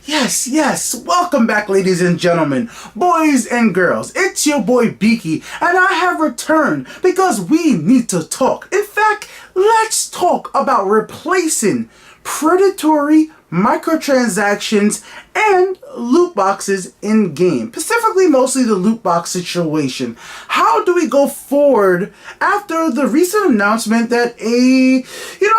Yes, welcome back, ladies and gentlemen, boys and girls. It's your boy Beaky, and I have returned because we need to talk. In fact, let's talk about replacing predatory microtransactions and loot boxes in game, specifically mostly the loot box situation. How do we go forward after the recent announcement that a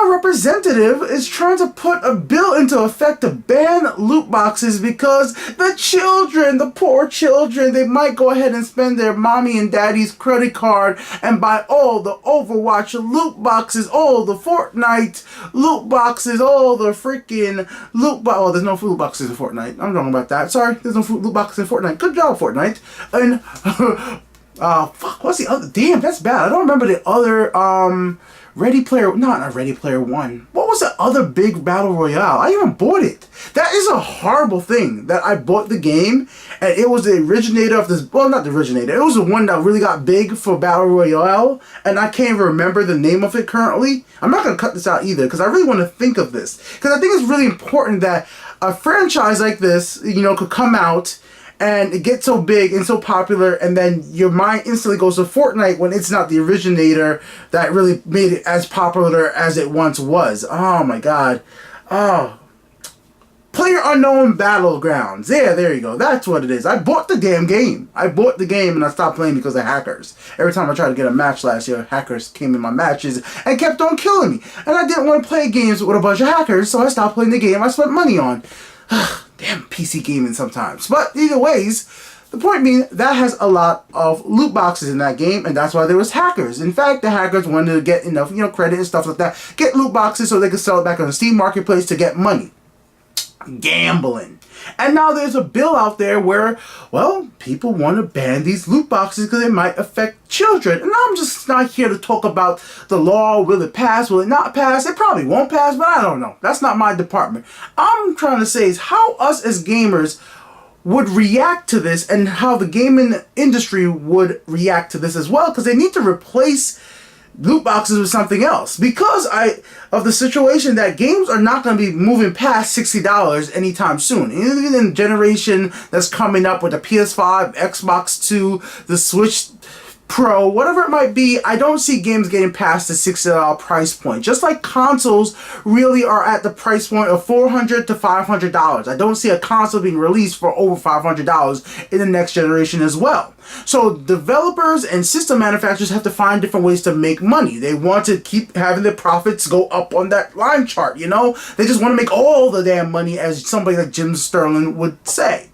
representative is trying to put a bill into effect to ban loot boxes because the poor children, they might go ahead and spend their mommy and daddy's credit card and buy all the Overwatch loot boxes, all the Fortnite loot boxes, all the freaking well, there's no loot boxes in Fortnite. I'm wrong about that. Sorry, there's no loot boxes in Fortnite. Good job, Fortnite. And fuck, what's the other? Damn, that's bad. I don't remember the other not Ready Player One. What was the other big battle royale? I even bought it. That is a horrible thing that I bought the game and it was the originator of this. Well, not the originator. It was the one that really got big for battle royale, and I can't even remember the name of it currently. I'm not gonna cut this out either because I really want to think of this because I think it's really important that a franchise like this, could come out and it gets so big and so popular, and then your mind instantly goes to Fortnite when it's not the originator that really made it as popular as it once was. Oh my god. Oh. PlayerUnknown Battlegrounds. Yeah, there you go. That's what it is. I bought the damn game. I bought the game and I stopped playing because of hackers. Every time I tried to get a match last year, hackers came in my matches and kept on killing me. And I didn't want to play games with a bunch of hackers, so I stopped playing the game I spent money on. Damn PC gaming sometimes. But either ways, the point being, that has a lot of loot boxes in that game, and that's why there was hackers. In fact, the hackers wanted to get enough, credit and stuff like that, get loot boxes so they could sell it back on the Steam Marketplace to get money. Gambling. And now there's a bill out there where, well, people want to ban these loot boxes because it might affect children. And I'm just not here to talk about the law. Will it pass? Will it not pass? It probably won't pass, but I don't know. That's not my department. I'm trying to say is how us as gamers would react to this and how the gaming industry would react to this as well, because they need to replace loot boxes with something else because of the situation that games are not going to be moving past $60 anytime soon. Even in the generation that's coming up with the PS5, Xbox 2, the Switch Pro, whatever it might be, I don't see games getting past the $60 price point. Just like consoles really are at the price point of $400 to $500. I don't see a console being released for over $500 in the next generation as well. So developers and system manufacturers have to find different ways to make money. They want to keep having their profits go up on that line chart, They just want to make all the damn money, as somebody like Jim Sterling would say.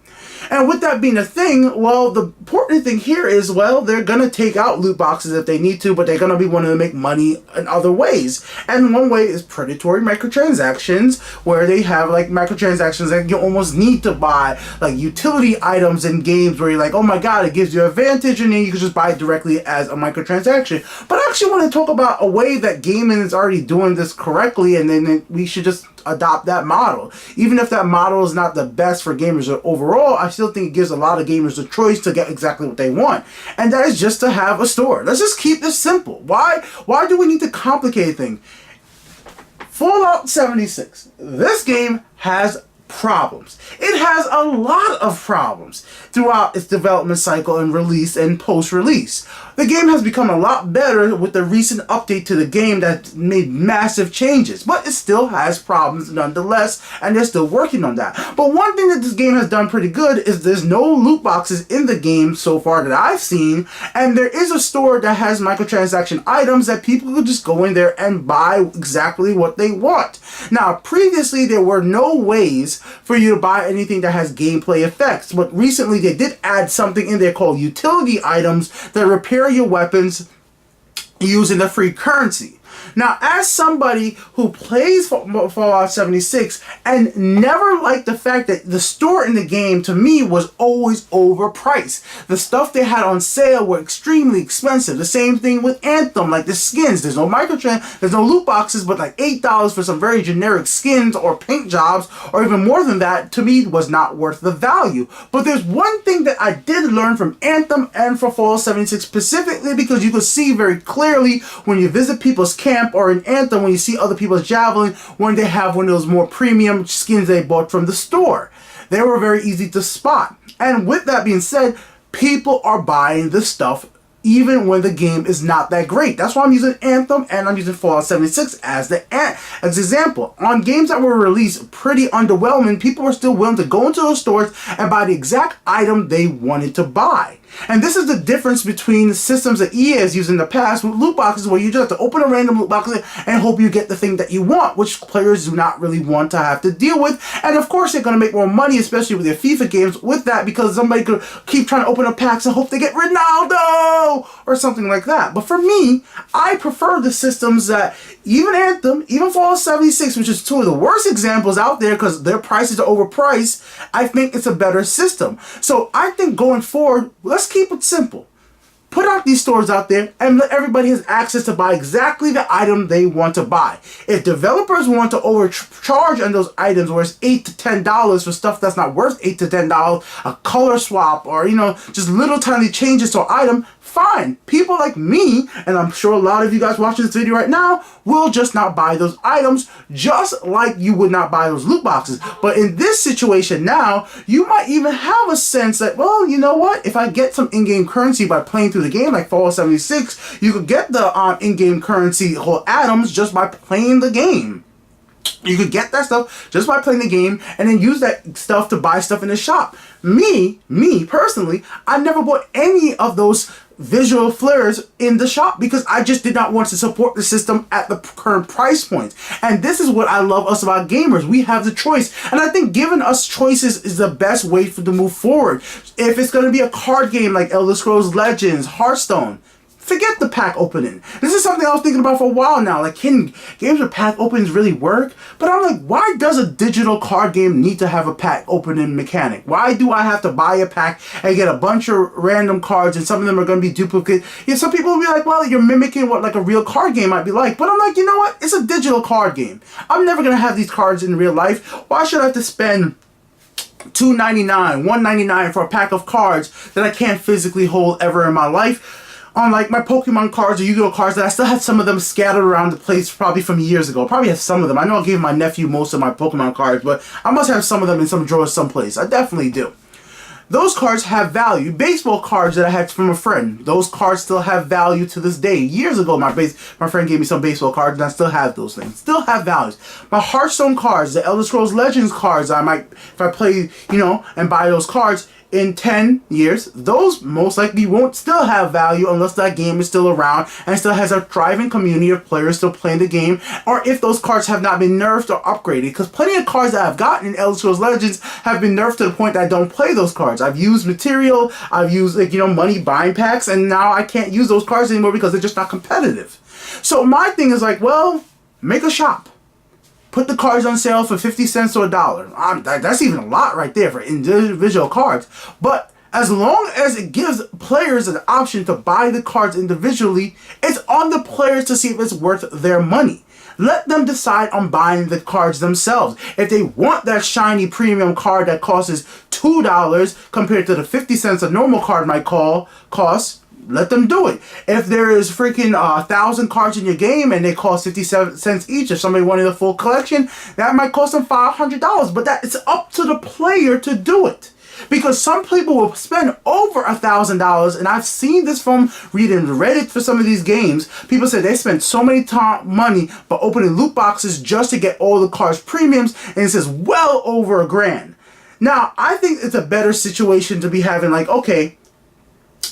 And with that being a thing, well, the important thing here is, well, they're going to take out loot boxes if they need to, but they're going to be wanting to make money in other ways. And one way is predatory microtransactions, where they have like microtransactions that you almost need to buy, like utility items in games where you're like, oh my god, it gives you advantage, and then you can just buy it directly as a microtransaction. But I actually want to talk about a way that gaming is already doing this correctly, and then we should just adopt that model. Even if that model is not the best for gamers overall, I still think it gives a lot of gamers the choice to get exactly what they want. And that is just to have a store. Let's just keep this simple. Why do we need to complicate things? Fallout 76. This game has problems. It has a lot of problems throughout its development cycle and release and post-release. The game has become a lot better with the recent update to the game that made massive changes, but it still has problems nonetheless, and they're still working on that. But one thing that this game has done pretty good is there's no loot boxes in the game so far that I've seen, and there is a store that has microtransaction items that people could just go in there and buy exactly what they want. Now, previously there were no ways for you to buy anything that has gameplay effects, but recently they did add something in there called utility items that repair your weapons using the free currency. Now, as somebody who plays Fallout 76 and never liked the fact that the store in the game, to me, was always overpriced. The stuff they had on sale were extremely expensive. The same thing with Anthem, like the skins. There's no there's no loot boxes, but like $8 for some very generic skins or paint jobs, or even more than that, to me, was not worth the value. But there's one thing that I did learn from Anthem and for Fallout 76 specifically, because you could see very clearly when you visit people's camps camp or in Anthem when you see other people's Javelin when they have one of those more premium skins they bought from the store. They were very easy to spot. And with that being said, people are buying this stuff even when the game is not that great. That's why I'm using Anthem and I'm using Fallout 76 as example. On games that were released pretty underwhelming, people were still willing to go into those stores and buy the exact item they wanted to buy. And this is the difference between the systems that EA has used in the past with loot boxes, where you just have to open a random loot box and hope you get the thing that you want, which players do not really want to have to deal with. And of course, they're going to make more money, especially with their FIFA games, with that, because somebody could keep trying to open up packs and hope they get Ronaldo or something like that. But for me, I prefer the systems that even Anthem, even Fallout 76, which is two of the worst examples out there because their prices are overpriced, I think it's a better system. So I think going forward, let's keep it simple. Put out these stores out there and let everybody has access to buy exactly the item they want to buy. If developers want to overcharge on those items where it's $8 to $10 for stuff that's not worth $8 to $10, a color swap or, just little tiny changes to an item, fine. People like me, and I'm sure a lot of you guys watching this video right now, will just not buy those items, just like you would not buy those loot boxes. But in this situation now, you might even have a sense that, well, you know what? If I get some in-game currency by playing through the game, like Fallout 76, you could get the in-game currency whole atoms just by playing the game. You could get that stuff just by playing the game and then use that stuff to buy stuff in the shop. Me personally, I never bought any of those visual flares in the shop because I just did not want to support the system at the current price point. And this is what I love us about gamers. We have the choice. And I think giving us choices is the best way to move forward. If it's going to be a card game like Elder Scrolls Legends, Hearthstone, forget the pack opening. This is something I was thinking about for a while now. Like, can games with pack openings really work? But I'm like, why does a digital card game need to have a pack opening mechanic? Why do I have to buy a pack and get a bunch of random cards and some of them are going to be duplicate? Some people will be like, well, you're mimicking what like a real card game might be like. But I'm like, you know what? It's a digital card game. I'm never going to have these cards in real life. Why should I have to spend $2.99, $1.99 for a pack of cards that I can't physically hold ever in my life? Unlike my Pokemon cards or Yu-Gi-Oh cards that I still have some of them scattered around the place probably from years ago. Probably have some of them. I know I gave my nephew most of my Pokemon cards, but I must have some of them in some drawers someplace. I definitely do. Those cards have value. Baseball cards that I had from a friend, those cards still have value to this day. Years ago, my friend gave me some baseball cards, and I still have those things. Still have values. My Hearthstone cards, the Elder Scrolls Legends cards, I might, if I play, and buy those cards, in 10 years, those most likely won't still have value unless that game is still around and still has a thriving community of players still playing the game, or if those cards have not been nerfed or upgraded. Because plenty of cards that I've gotten in Elder Scrolls Legends have been nerfed to the point that I don't play those cards. I've used material, I've used money buying packs, and now I can't use those cards anymore because they're just not competitive. So my thing is like, well, make a shop. Put the cards on sale for 50 cents or $1. That's even a lot right there for individual cards. But as long as it gives players an option to buy the cards individually, it's on the players to see if it's worth their money. Let them decide on buying the cards themselves. If they want that shiny premium card that costs $2 compared to the 50 cents a normal card might cost, let them do it. If there is freaking 1,000 cards in your game and they cost 57 cents each, if somebody wanted a full collection, that might cost them $500. But it's up to the player to do it. Because some people will spend over $1,000, and I've seen this from reading Reddit for some of these games. People say they spend so many money by opening loot boxes just to get all the cards premiums, and it says well over $1,000. Now, I think it's a better situation to be having like, okay,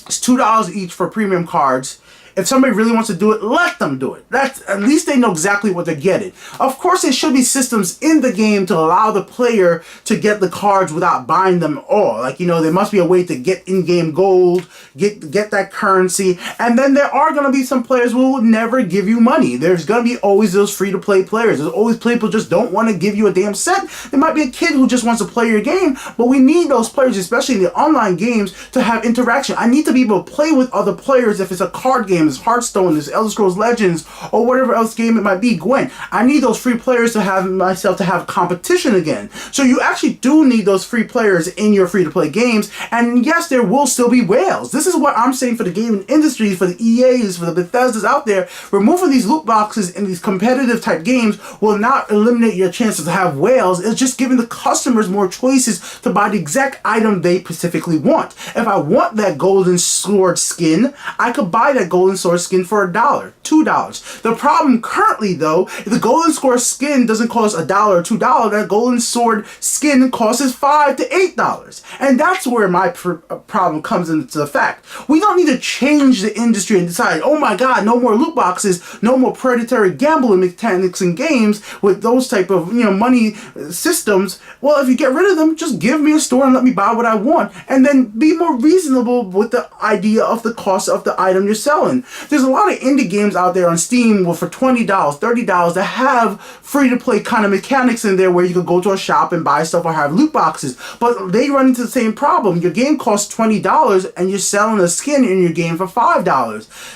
it's $2 each for premium cards. If somebody really wants to do it, let them do it. That's, at least they know exactly what they're getting. Of course, there should be systems in the game to allow the player to get the cards without buying them all. Like, there must be a way to get in-game gold, get that currency. And then there are going to be some players who will never give you money. There's going to be always those free-to-play players. There's always people who just don't want to give you a damn cent. There might be a kid who just wants to play your game, but we need those players, especially in the online games, to have interaction. I need to be able to play with other players if it's a card game there's Hearthstone, there's Elder Scrolls Legends, or whatever else game it might be, Gwent. I need those free players to have myself to have competition again. So you actually do need those free players in your free-to-play games, and yes, there will still be whales. This is what I'm saying for the gaming industry, for the EAs, for the Bethesdas out there. Removing these loot boxes in these competitive type games will not eliminate your chances to have whales. It's just giving the customers more choices to buy the exact item they specifically want. If I want that golden sword skin, I could buy that golden sword skin for $1, $2. The problem currently, though, if the golden sword skin doesn't cost $1 or $2, that golden sword skin costs $5 to $8. And that's where my problem comes into the fact. We don't need to change the industry and decide, oh my god, no more loot boxes, no more predatory gambling mechanics in games with those type of money systems. Well, if you get rid of them, just give me a store and let me buy what I want, and then be more reasonable with the idea of the cost of the item you're selling. There's a lot of indie games out there on Steam for $20, $30 that have free-to-play kind of mechanics in there where you could go to a shop and buy stuff or have loot boxes, but they run into the same problem. Your game costs $20 and you're selling a skin in your game for $5.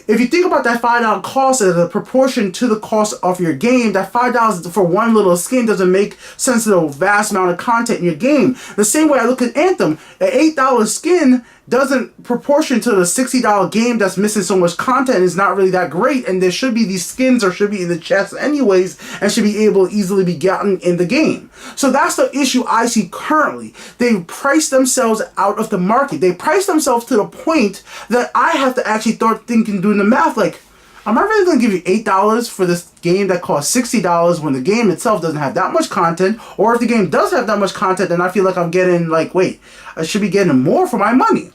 If you think about that $5 cost as a proportion to the cost of your game, that $5 for one little skin doesn't make sense to the vast amount of content in your game. The same way I look at Anthem, an $8 skin doesn't proportion to the $60 game that's missing so much content. Is not really that great, and there should be these skins or should be in the chest anyways and should be able to easily be gotten in the game. So that's the issue I see currently. They price themselves out of the market. They price themselves to the point that I have to actually start thinking, doing the math, like, am I really going to give you $8 for this game that costs $60 when the game itself doesn't have that much content? Or if the game does have that much content, then I feel like I'm getting, like, wait, I should be getting more for my money.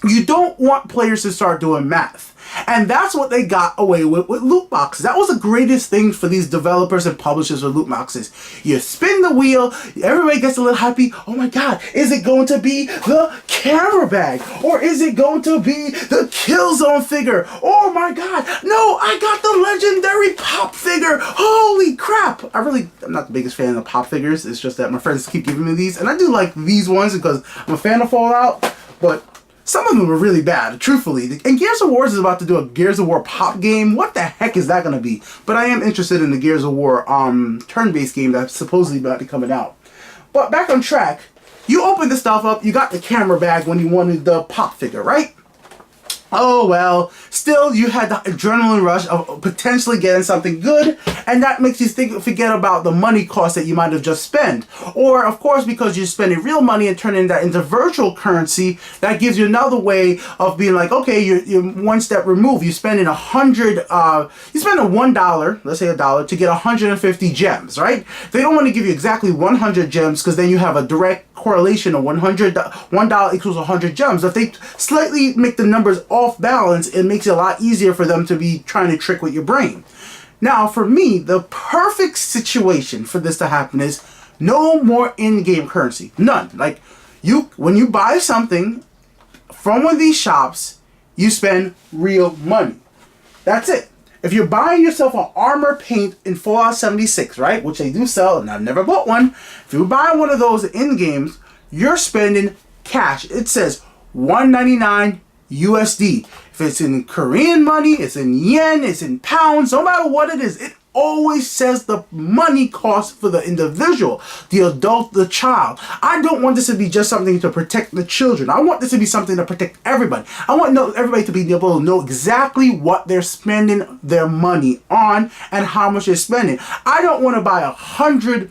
You don't want players to start doing math. And that's what they got away with loot boxes. That was the greatest thing for these developers and publishers with loot boxes. You spin the wheel, everybody gets a little happy. Oh my god, is it going to be the camera bag? Or is it going to be the Killzone figure? Oh my god, no, I got the legendary pop figure. Holy crap. I'm not the biggest fan of pop figures. It's just that my friends keep giving me these. And I do like these ones because I'm a fan of Fallout. But some of them are really bad, truthfully. And Gears of War is about to do a Gears of War pop game. What the heck is that going to be? But I am interested in the Gears of War turn-based game that's supposedly about to be coming out. But back on track, you open the stuff up, you got the camera bag when you wanted the pop figure, right? Oh well, still you had the adrenaline rush of potentially getting something good, and that makes you forget about the money cost that you might have just spent. Or of course, because you're spending real money and turning that into virtual currency, that gives you another way of being like, okay, you're one step removed. You're spending you spend $1, let's say $1, to get 150 gems, right? They don't want to give you exactly 100 gems because then you have a direct correlation of $1 equals 100 gems. If they slightly make the numbers off balance, it makes it a lot easier for them to be trying to trick with your brain. Now, for me, the perfect situation for this to happen is no more in-game currency. None. Like, when you buy something from one of these shops, you spend real money. That's it. If you're buying yourself an armor paint in Fallout 76, right, which they do sell, and I've never bought one, if you buy one of those in games, you're spending cash. It says $1.99 USD. If it's in Korean money, it's in yen, it's in pounds, no matter what it is, it always says the money cost for the individual, the adult, the child. I don't want this to be just something to protect the children. I want this to be something to protect everybody. I want everybody to be able to know exactly what they're spending their money on and how much they're spending. I don't want to buy 100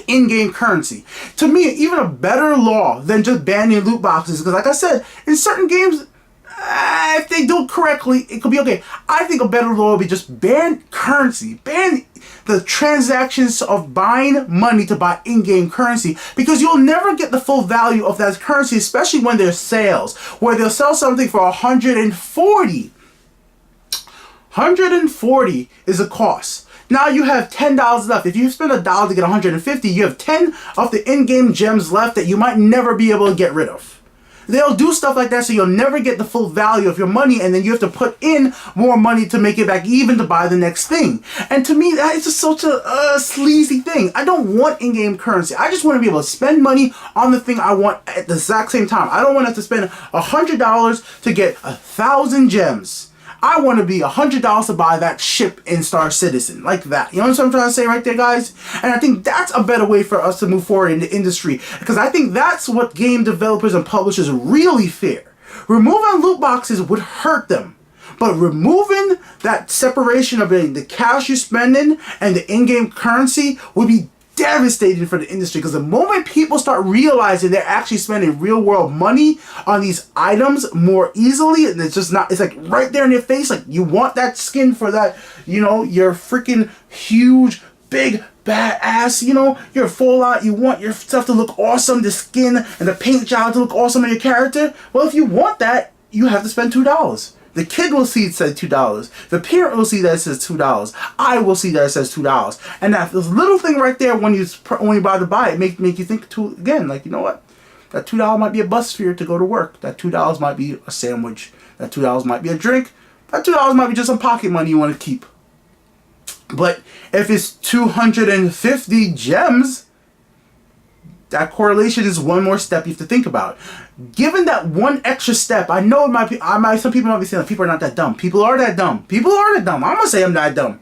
in-game currency. To me, even a better law than just banning loot boxes, because like I said, in certain games, if they do it correctly, it could be okay. I think a better law would be just ban currency. Ban the transactions of buying money to buy in-game currency, because you'll never get the full value of that currency, especially when there's sales, where they'll sell something for 140. 140 is the cost. Now you have $10 left. If you spend $1 to get 150, you have 10 of the in-game gems left that you might never be able to get rid of. They'll do stuff like that so you'll never get the full value of your money, and then you have to put in more money to make it back even to buy the next thing. And to me, that is just such a sleazy thing. I don't want in-game currency. I just want to be able to spend money on the thing I want at the exact same time. I don't want to have to spend $100 to get 1,000 gems. I want to be $100 to buy that ship in Star Citizen, like that. You know what I'm trying to say right there, guys? And I think that's a better way for us to move forward in the industry, because I think that's what game developers and publishers really fear. Removing loot boxes would hurt them, but removing that separation of the cash you're spending and the in-game currency would be devastating for the industry, because the moment people start realizing they're actually spending real world money on these items more easily, and it's just not, it's like right there in your face, like you want that skin for that, you know, your freaking huge, big, badass, you know, your Fallout, you want your stuff to look awesome, the skin and the paint job to look awesome on your character. Well, if you want that, you have to spend $2. The kid will see it says $2. The parent will see that it says $2. I will see that it says $2. And that this little thing right there, when you buy to buy it, make you think again, like, you know what? That $2 might be a bus fare to go to work. That $2 might be a sandwich. That $2 might be a drink. That $2 might be just some pocket money you want to keep. But if it's 250 gems, that correlation is one more step you have to think about. Given that one extra step, I know it might be, some people might be saying, people are not that dumb. People are that dumb. People are that dumb. I'm going to say I'm not dumb.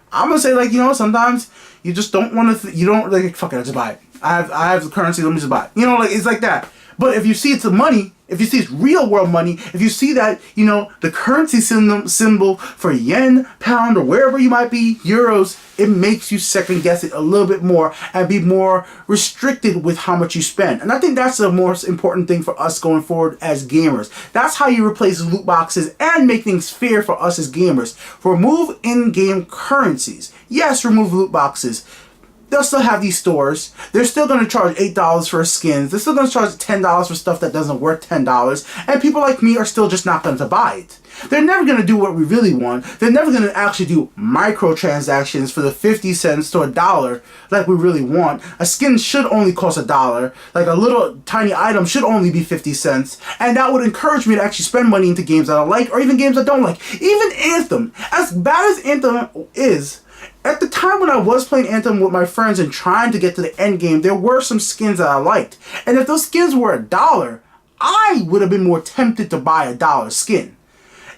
I'm going to say, like, you know, sometimes you just don't want to, you don't, like, fuck it, I'll just buy it. I have the currency, let me just buy it. You know, like, it's like that. But if you see it's the money, if you see it's real world money, if you see that, you know, the currency symbol for yen, pound, or wherever you might be, euros, it makes you second guess it a little bit more and be more restricted with how much you spend. And I think that's the most important thing for us going forward as gamers. That's how you replace loot boxes and make things fair for us as gamers. Remove in-game currencies. Yes, remove loot boxes. They'll still have these stores. They're still going to charge $8 for skins. They're still going to charge $10 for stuff that doesn't worth $10. And people like me are still just not going to buy it. They're never going to do what we really want. They're never going to actually do microtransactions for the 50 cents to $1 like we really want. A skin should only cost $1. Like a little tiny item should only be 50 cents. And that would encourage me to actually spend money into games that I like, or even games I don't like. Even Anthem. As bad as Anthem is, at the time when I was playing Anthem with my friends and trying to get to the end game, there were some skins that I liked. And if those skins were $1, I would have been more tempted to buy a $1 skin.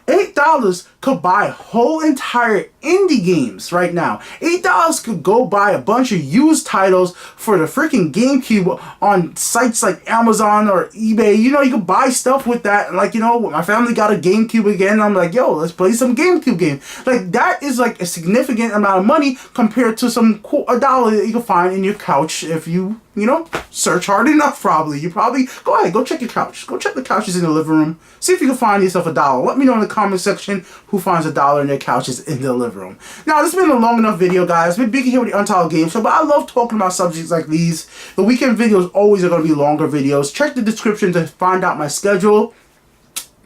$8 could buy whole entire indie games right now. $8 could go buy a bunch of used titles for the freaking GameCube on sites like Amazon or eBay. You know, you could buy stuff with that. And like, you know, my family got a GameCube again. I'm like, yo, let's play some GameCube game. Like, that is like a significant amount of money compared to some $1 that you can find in your couch if you know, search hard enough. Probably you go ahead, go check your couch, go check the couches in the living room, see if you can find yourself $1. Let me know in the comment section who finds $1 in their couches in the living room. Now, this has been a long enough video, guys. It's been Biggie here with the Untitled Game Show, but I love talking about subjects like these. The weekend videos always are going to be longer videos. Check the description to find out my schedule.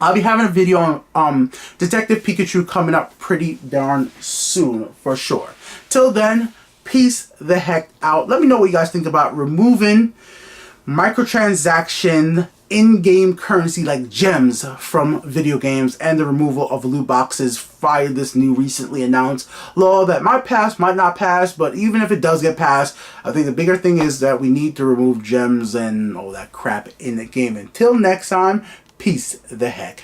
I'll be having a video on Detective Pikachu coming up pretty darn soon, for sure. Till then, peace the heck out. Let me know what you guys think about removing microtransaction in-game currency like gems from video games and the removal of loot boxes via this new recently announced law that might pass, might not pass, but even if it does get passed, I think the bigger thing is that we need to remove gems and all that crap in the game. Until next time, peace the heck